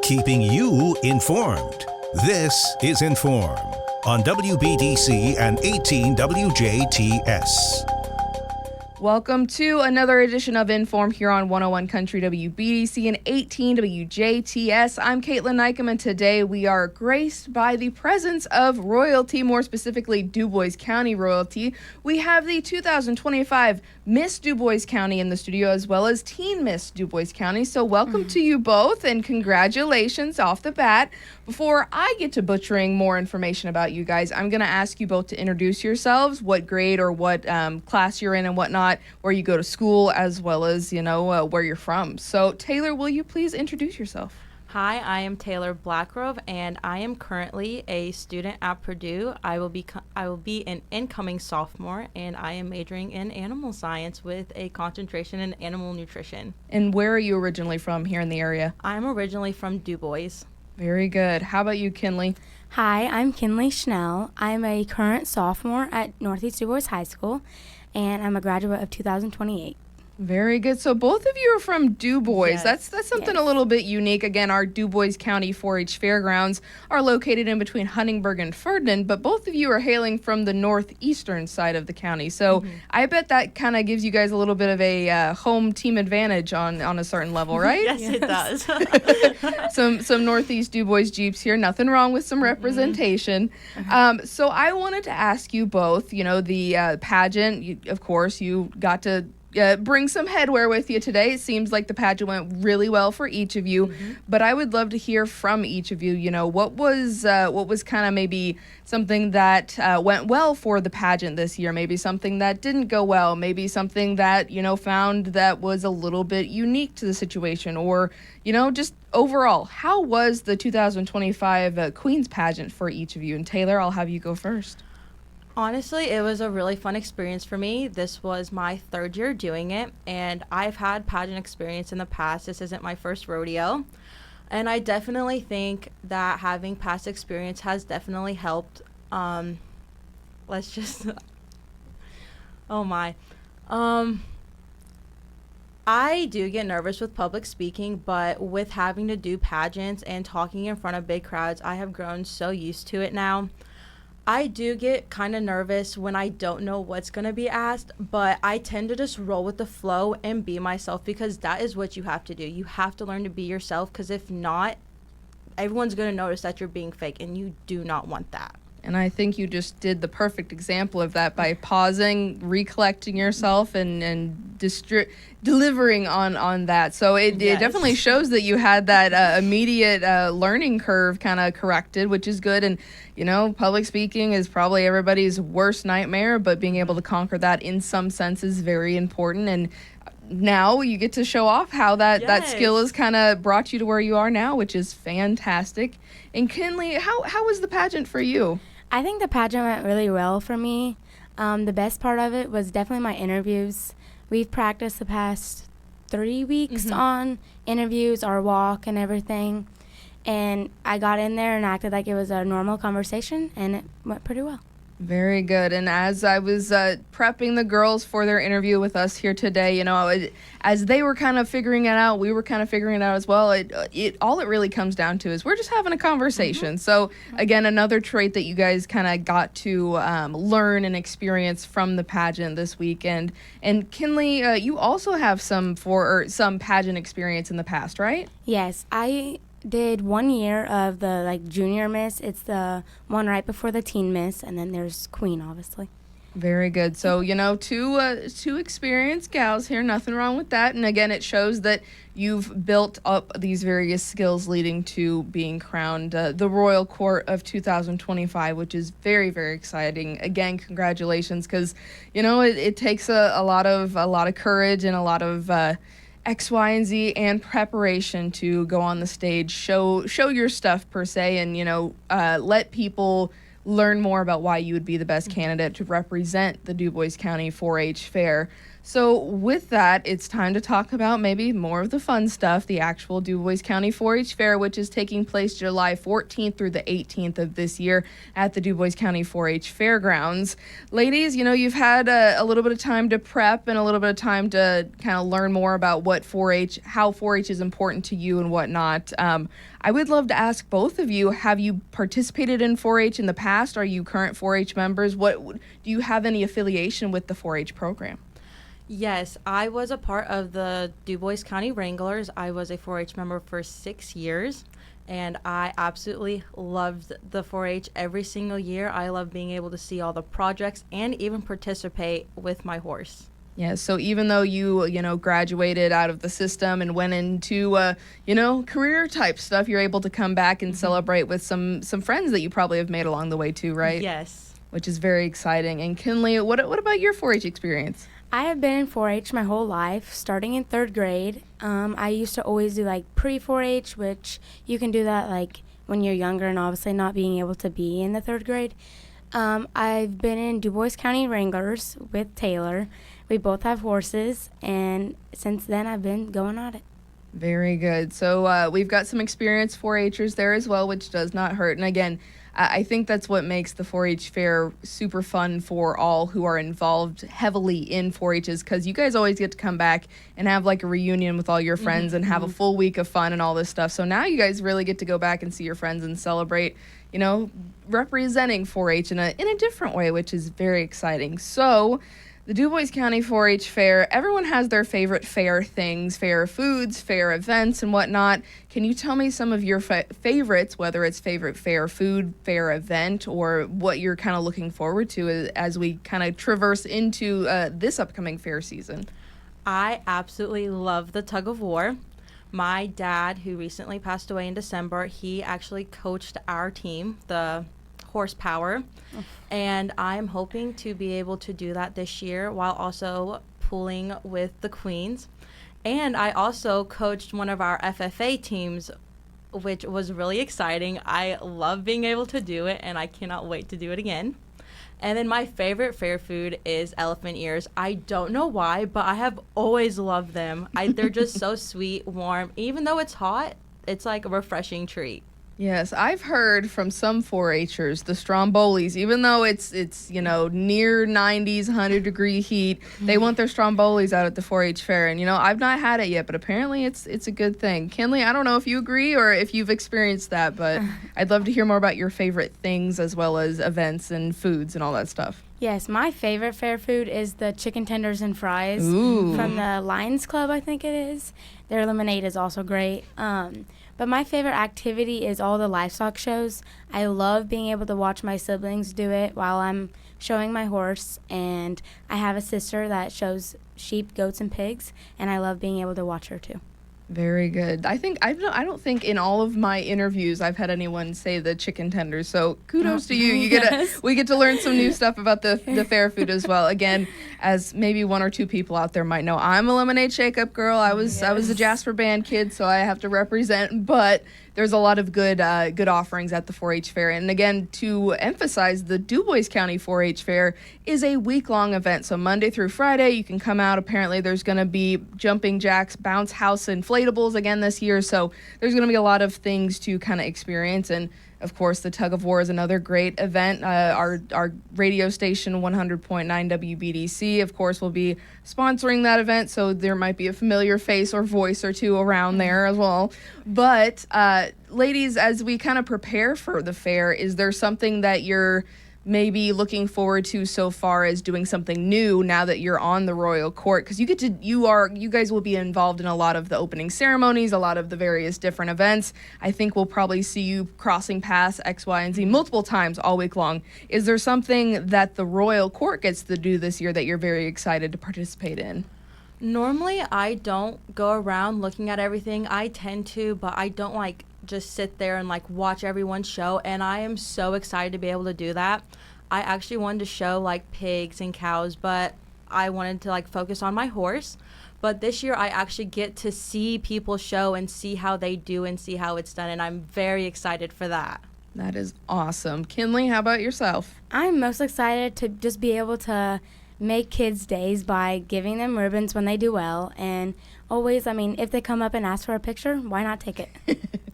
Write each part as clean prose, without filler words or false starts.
Keeping you informed. This is In.form on WBDC and 18 WJTS. Welcome to another edition of In.form here on 101 Country WBDC and 18 WJTS. I'm Kaitlyn Neukam, and today we are graced by the presence of royalty, more specifically Dubois County royalty. We have the 2025 Miss Dubois County in the studio, as well as Teen Miss Dubois County. So welcome to you both, and congratulations off the bat. Before I get to butchering more information about you guys, I'm going to ask you both to introduce yourselves, what grade or what class you're in and whatnot, where you go to school, as well as, where you're from. So, Taylor, will you please introduce yourself? Hi, I am Taylor Blackgrove, and I am currently a student at Purdue. I will be an incoming sophomore, and I am majoring in animal science with a concentration in animal nutrition. And where are you originally from here in the area? I'm originally from Dubois. Very good. How about you, Kinley? Hi, I'm Kinley Schnell. I'm a current sophomore at Northeast Dubois High School, and I'm a graduate of 2028. Very good. So both of you are from Dubois. Yes. That's something a little bit unique. Again, our Dubois County 4-H Fairgrounds are located in between Huntingburg and Ferdinand, but both of you are hailing from the northeastern side of the county. So I bet that kind of gives you guys a little bit of a home team advantage on a certain level, right? Yes, it does. Some Northeast Dubois Jeeps here. Nothing wrong with some representation. So I wanted to ask you both, the pageant, of course, you got to bring some headwear with you today. It seems like the pageant went really well for each of you, but I would love to hear from each of you. What was kind of maybe something that went well for the pageant this year? Maybe something that didn't go well. Maybe something that found that was a little bit unique to the situation, or just overall, how was the 2025 Queen's pageant for each of you? And Taylor, I'll have you go first. Honestly, it was a really fun experience for me. This was my third year doing it, and I've had pageant experience in the past. This isn't my first rodeo, and I definitely think that having past experience has definitely helped. Oh my. I do get nervous with public speaking, but with having to do pageants and talking in front of big crowds, I have grown so used to it now. I do get kind of nervous when I don't know what's going to be asked, but I tend to just roll with the flow and be myself, because that is what you have to do. You have to learn to be yourself, because if not, everyone's going to notice that you're being fake, and you do not want that. And I think you just did the perfect example of that by pausing, recollecting yourself, and delivering on that. So it definitely shows that you had that immediate learning curve kind of corrected, which is good. And, public speaking is probably everybody's worst nightmare, but being able to conquer that in some sense is very important. And now you get to show off how that skill has kind of brought you to where you are now, which is fantastic. And Kinley, how was the pageant for you? I think the pageant went really well for me. The best part of it was definitely my interviews. We've practiced the past 3 weeks on interviews, our walk and everything. And I got in there and acted like it was a normal conversation, and it went pretty well. Very good. And as I was prepping the girls for their interview with us here today, as they were kind of figuring it out, we were kind of figuring it out as well. All it really comes down to is we're just having a conversation. So again, another trait that you guys kind of got to learn and experience from the pageant this weekend. And Kinley, you also have some pageant experience in the past, right? Yes, I did 1 year of the junior miss. It's the one right before the teen miss, and then there's queen, obviously. Very good. So two experienced gals here, nothing wrong with that. And again, it shows that you've built up these various skills leading to being crowned the Royal Court of 2025, which is very, very exciting. Again, congratulations, because it takes a lot of courage and a lot of X, Y, and Z and preparation to go on the stage, show your stuff per se, and let people learn more about why you would be the best candidate to represent the Dubois County 4-H Fair. So with that, it's time to talk about maybe more of the fun stuff, the actual Dubois County 4-H Fair, which is taking place July 14th through the 18th of this year at the Dubois County 4-H Fairgrounds. Ladies, you know, you've had a little bit of time to prep and a little bit of time to kind of learn more about what 4-H, how 4-H is important to you and whatnot. I would love to ask both of you, have you participated in 4-H in the past? Are you current 4-H members? Do you have any affiliation with the 4-H program? Yes, I was a part of the Dubois County Wranglers. I was a 4-H member for 6 years, and I absolutely loved the 4-H every single year. I love being able to see all the projects and even participate with my horse. Yeah, so even though you graduated out of the system and went into, career type stuff, you're able to come back and celebrate with some friends that you probably have made along the way too, right? Yes. Which is very exciting. And Kinley, what about your 4-H experience? I have been in 4-H my whole life, starting in 3rd grade. I used to always do like pre-4-H, which you can do that like when you're younger and obviously not being able to be in the 3rd grade. I've been in Dubois County Wranglers with Taylor. We both have horses, and since then I've been going at it. Very good. So we've got some experienced 4-Hers there as well, which does not hurt. And again, I think that's what makes the 4-H fair super fun for all who are involved heavily in 4-H's, because you guys always get to come back and have like a reunion with all your friends and have a full week of fun and all this stuff. So now you guys really get to go back and see your friends and celebrate, representing 4-H in a different way, which is very exciting. So the Dubois County 4-H Fair, everyone has their favorite fair things, fair foods, fair events, and whatnot. Can you tell me some of your favorites, whether it's favorite fair food, fair event, or what you're kind of looking forward to as we kind of traverse into this upcoming fair season? I absolutely love the tug of war. My dad, who recently passed away in December, he actually coached our team, the Horsepower, and I'm hoping to be able to do that this year while also pulling with the Queens. And I also coached one of our FFA teams, which was really exciting. I love being able to do it, and I cannot wait to do it again. And then my favorite fair food is elephant ears. I don't know why, but I have always loved them. They're just so sweet, warm. Even though it's hot, it's like a refreshing treat. Yes, I've heard from some 4-Hers, the Strombolis, even though it's near 90s, 100-degree heat, they want their Strombolis out at the 4-H fair. And, I've not had it yet, but apparently it's a good thing. Kinley, I don't know if you agree or if you've experienced that, but I'd love to hear more about your favorite things as well as events and foods and all that stuff. Yes, my favorite fair food is the chicken tenders and fries Ooh. from the Lions Club, I think it is. Their lemonade is also great. But my favorite activity is all the livestock shows. I love being able to watch my siblings do it while I'm showing my horse. And I have a sister that shows sheep, goats, and pigs, and I love being able to watch her too. Very good. I don't think in all of my interviews I've had anyone say the chicken tenders. So kudos to you. We get to learn some new stuff about the fair food as well. Again, as maybe one or two people out there might know, I'm a lemonade shake-up girl. I was a Jasper Band kid, so I have to represent. But there's a lot of good offerings at the 4-H fair. And again, to emphasize, the Dubois County 4-H fair is a week-long event. So Monday through Friday, you can come out. Apparently, there's going to be jumping jacks, bounce house, inflatables again this year. So there's going to be a lot of things to kind of experience. And of course, the tug of war is another great event. Our radio station, 100.9 WBDC, of course, will be sponsoring that event, so there might be a familiar face or voice or two around there as well. But, ladies, as we kind of prepare for the fair, is there something that you're maybe looking forward to so far as doing something new now that you're on the royal court? Because you guys will be involved in a lot of the opening ceremonies, a lot of the various different events. I think we'll probably see you crossing paths X, Y, and Z multiple times all week long. Is there something that the royal court gets to do this year that you're very excited to participate in? Normally, I don't go around looking at everything. I tend to, but I don't just sit there and watch everyone's show, and I am so excited to be able to do that. I actually wanted to show pigs and cows, but I wanted to focus on my horse. But this year I actually get to see people show and see how they do and see how it's done, and I'm very excited for that. That is awesome. Kinley, how about yourself? I'm most excited to just be able to make kids' days by giving them ribbons when they do well. And always, I mean, if they come up and ask for a picture, why not take it?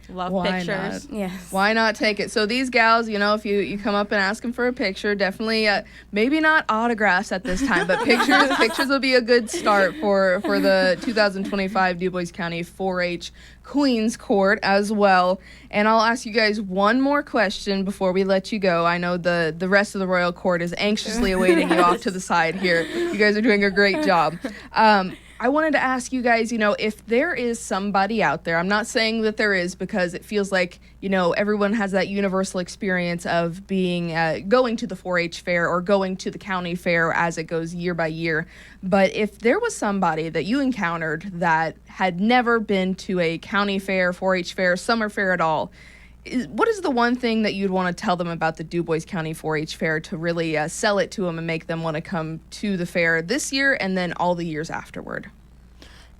Love Why pictures. Yes. Why not take it? So these gals, you know, if you come up and ask them for a picture, definitely, maybe not autographs at this time, but pictures will be a good start for the 2025 Dubois County 4-H Queens Court as well. And I'll ask you guys one more question before we let you go. I know the rest of the Royal Court is anxiously awaiting you off to the side here. You guys are doing a great job. I wanted to ask you guys, you know, if there is somebody out there, I'm not saying that there is because it feels like, you know, everyone has that universal experience of being going to the 4-H fair or going to the county fair as it goes year by year. But if there was somebody that you encountered that had never been to a county fair, 4-H fair, summer fair at all, what is the one thing that you'd want to tell them about the Dubois County 4-H fair to really sell it to them and make them want to come to the fair this year and then all the years afterward?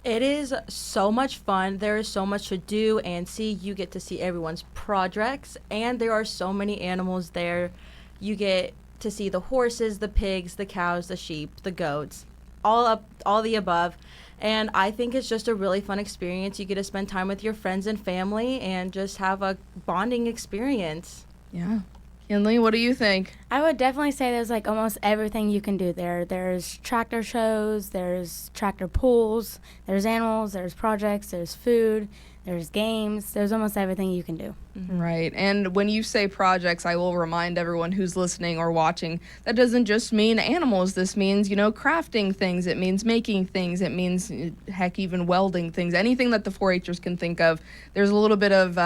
It is so much fun. There is so much to do and see. You get to see everyone's projects, and there are so many animals there. You get to see the horses, the pigs, the cows, the sheep, the goats, all the above. And I think it's just a really fun experience. You get to spend time with your friends and family and just have a bonding experience. Yeah. Kinley, what do you think? I would definitely say there's like almost everything you can do there. There's tractor shows, there's tractor pools, there's animals, there's projects, there's food, there's games. There's almost everything you can do. Mm-hmm. Right. And when you say projects, I will remind everyone who's listening or watching, that doesn't just mean animals. This means, you know, crafting things. It means making things. It means, heck, even welding things. Anything that the 4-Hers can think of. There's a little bit of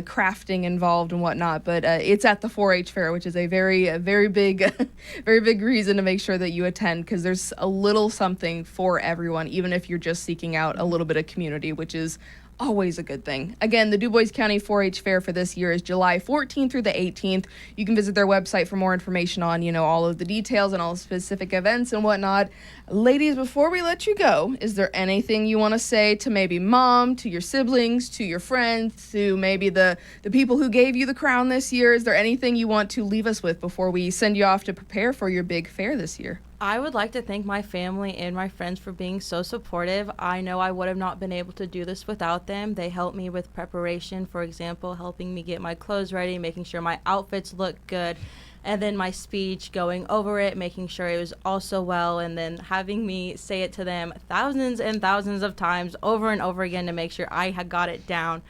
crafting involved and whatnot, but it's at the 4-H fair, which is a very big, very big reason to make sure that you attend, because there's a little something for everyone, even if you're just seeking out a little bit of community, which is always a good thing. Again, the Dubois County 4-H Fair for this year is July 14th through the 18th. You can visit their website for more information on, you know, all of the details and all the specific events and whatnot. Ladies, before we let you go, is there anything you want to say to maybe mom, to your siblings, to your friends, to maybe the people who gave you the crown this year? Is there anything you want to leave us with before we send you off to prepare for your big fair this year? I would like to thank my family and my friends for being so supportive. I know I would have not been able to do this without them. They helped me with preparation, for example, helping me get my clothes ready, making sure my outfits look good, and then my speech, going over it, making sure it was also well, and then having me say it to them thousands and thousands of times over and over again to make sure I had got it down.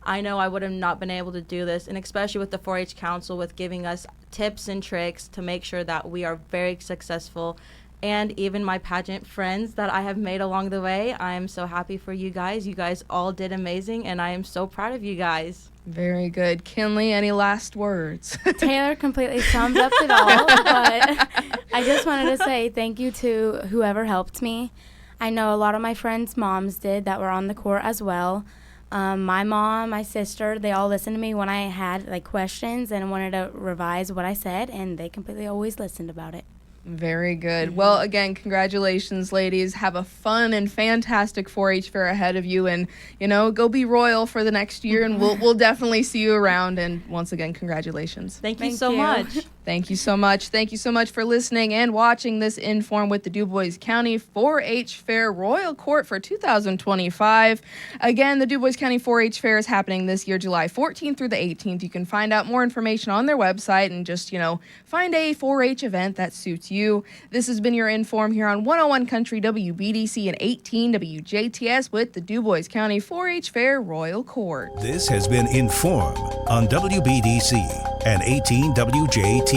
I know I would have not been able to do this, and especially with the 4-H Council with giving us tips and tricks to make sure that we are very successful. And even my pageant friends that I have made along the way, I am so happy for you guys. You guys all did amazing, and I am so proud of you guys. Very good. Kinley, any last words? Taylor completely sums up it all, but I just wanted to say thank you to whoever helped me. I know a lot of my friends' moms did that were on the court as well. My mom, my sister, they all listened to me when I had like questions and wanted to revise what I said, and they completely always listened about it. Very good. Well, again, congratulations, ladies. Have a fun and fantastic 4-H fair ahead of you, and, you know, go be royal for the next year, and we'll definitely see you around. And once again, congratulations. Thank you so much. Thank you so much. Thank you so much for listening and watching this In.form with the Dubois County 4-H Fair Royal Court for 2025. Again, the Dubois County 4-H Fair is happening this year, July 14th through the 18th. You can find out more information on their website and just, you know, find a 4-H event that suits you. This has been your In.form here on 101 Country WBDC and 18 WJTS with the Dubois County 4-H Fair Royal Court. This has been In.form on WBDC and 18 WJTS.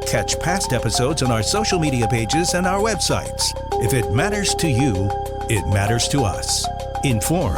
Catch past episodes on our social media pages and our websites. If it matters to you, it matters to us. In.form.